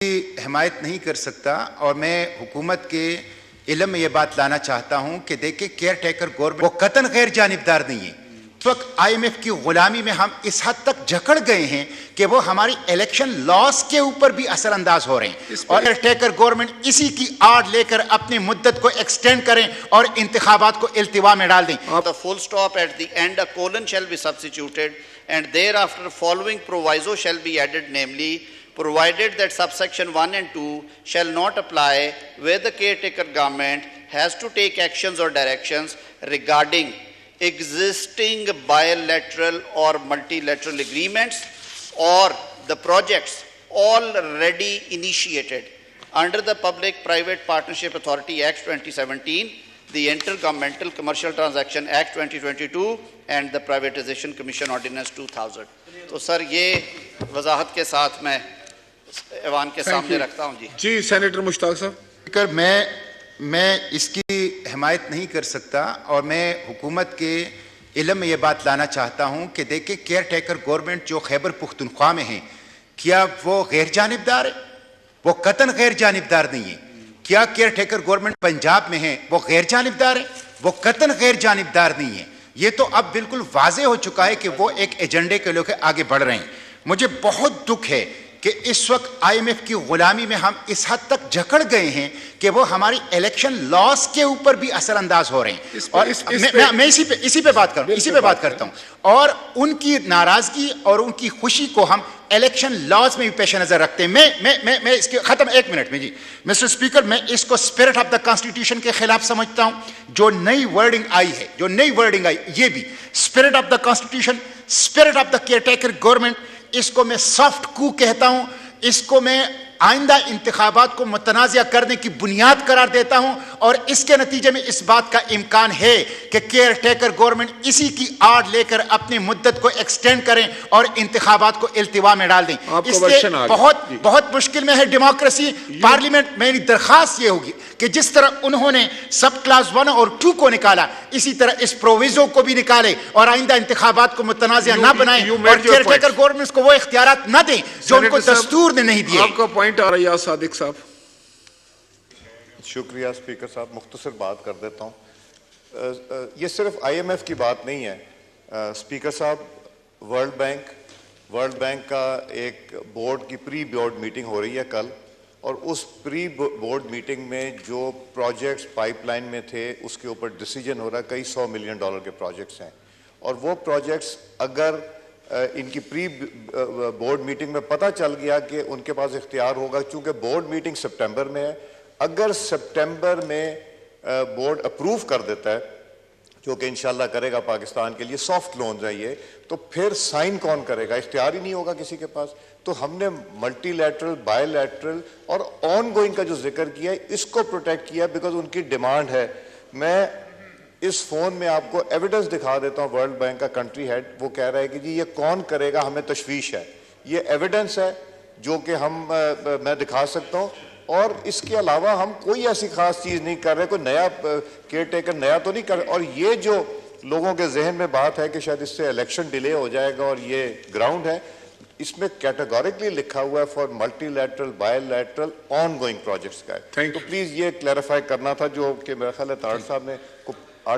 की हिमायत नहीं कर सकता और मैं हुकूमत के इल्म में ये बात लाना चाहता हूं कि देखिए केयर टेकर गवर्नमेंट वो कतन गैर जानिबदार नहीं है। इस वक्त IMF की गुलामी में हम इस हद तक जकड़ गए हैं कि वो हमारी इलेक्शन लॉस के ऊपर भी असरअंदाज हो रहे हैं और केयर टेकर गवर्नमेंट इसी की आड़ लेकर अपनी मुद्दत को एक्सटेंड करें और इंतखाबात को इल्तिवा में डाल दें। The full stop at the end, a colon shall be substituted, and thereafter following proviso shall be added, namely, provided that subsection 1 and 2 shall not apply where the caretaker government has to take actions or directions regarding existing bilateral or multilateral agreements or the projects already initiated under the Public-Private Partnership Authority Act 2017, the Intergovernmental Commercial Transaction Act 2022 and the Privatization Commission Ordinance 2000. तो sir ये वजाहत के साथ मैं ऐवान के सामने रखता हूं जी। Senator Mushtaq साहब। स्पीकर मैं इसकी हिमायत नहीं कर सकता और मैं हुकूमत के इल्म में ये बात लाना चाहता हूं कि देखिए केयर टेकर गवर्नमेंट जो खैबर पुख्तनख्वा में है, क्या वो गैर जानिबदार है? वो कतन गैर जानिबदार नहीं है। क्या केयर टेकर गवर्नमेंट पंजाब में है वो गैर जानिबदार है? वो कतन गैर जानिबदार नहीं है। ये तो अब बिल्कुल वाजे हो चुका है कि वो एक एजेंडे के लेकर आगे बढ़ रहे हैं। मुझे बहुत दुख है कि इस वक्त IMF की गुलामी में हम इस हद तक जकड़ गए हैं कि वो हमारी इलेक्शन लॉस के ऊपर भी असरअंदाज हो रहे हैं। और मैं इसी पे बात करता हूं और उनकी नाराजगी और उनकी खुशी को हम इलेक्शन लॉज में भी पेश नजर रखते हैं। मैं इसके खत्म 1 मिनट में जी मिस्टर स्पीकर, मैं इसको स्पिरिट ऑफ द कॉन्स्टिट्यूशन के खिलाफ समझता हूं। जो नई वर्डिंग आई ये भी spirit of the constitution, spirit of the care taker government, इसको मैं सॉफ्ट कू कहता हूं। इसको मैं आइंदा इंतखाबात को मुतनाज़िया करने की बुनियाद करार देता हूं और इसके नतीजे में इस बात का इम्कान है कि केयर टेकर गवर्नमेंट इसी की आड़ लेकर अपनी मुद्दत को एक्सटेंड करें और इंतखाबात को इल्तिवा में डाल दें। इससे बहुत मुश्किल में है डेमोक्रेसी। पार्लियामेंट मेरी दरखास्त ये होगी कि जिस तरह उन्होंने सब क्लास 1 और 2 को निकाला, इसी तरह इस प्रोविजो को भी निकाले और आइंदा इंतखाबात को मुतनाज़िया ना बनाए और केयर टेकर गवर्नमेंट को वो इख्तियारात ना दें जो उनको दस्तूर ने नहीं दिए। आपका पॉइंट आ रहा है सादिक साहब। शुक्रिया स्पीकर साहब, मुख्तसर बात कर देता हूँ। ये सिर्फ IMF की बात नहीं है स्पीकर साहब। वर्ल्ड बैंक का एक बोर्ड की प्री बोर्ड मीटिंग हो रही है कल, और उस प्री बोर्ड मीटिंग में जो प्रोजेक्ट्स पाइपलाइन में थे उसके ऊपर डिसीजन हो रहा है। कई $100 मिलियन के प्रोजेक्ट्स हैं और वो प्रोजेक्ट्स अगर इनकी प्री बोर्ड मीटिंग में पता चल गया कि उनके पास इख्तियार होगा, चूंकि बोर्ड मीटिंग सितंबर में है, अगर सितंबर में बोर्ड अप्रूव कर देता है, जो कि इंशाल्लाह करेगा पाकिस्तान के लिए, सॉफ्ट लोन्स है ये, तो फिर साइन कौन करेगा? इख्तियार ही नहीं होगा किसी के पास। तो हमने मल्टीलैटरल, बायलैटरल और ऑन गोइंग का जो जिक्र किया है, इसको प्रोटेक्ट किया बिकॉज उनकी डिमांड है। मैं इस फोन में आपको एविडेंस दिखा देता हूं। वर्ल्ड बैंक का कंट्री हेड वो कह रहा है कि जी ये कौन करेगा, हमें तशवीश है। ये एविडेंस है जो कि मैं दिखा सकता हूं, और इसके अलावा हम कोई ऐसी खास चीज नहीं कर रहे, कोई नया केयर टेकर नया तो नहीं कर रहे। और ये जो लोगों के जहन में बात है कि शायद इससे इलेक्शन डिले हो जाएगा और ये ग्राउंड है, इसमें कैटेगोरिकली लिखा हुआ है for multilateral, bilateral, on going projects का है। तो प्लीज ये क्लैरिफाई करना था जो कि मेरा ख्याल है ताड़ साहब ने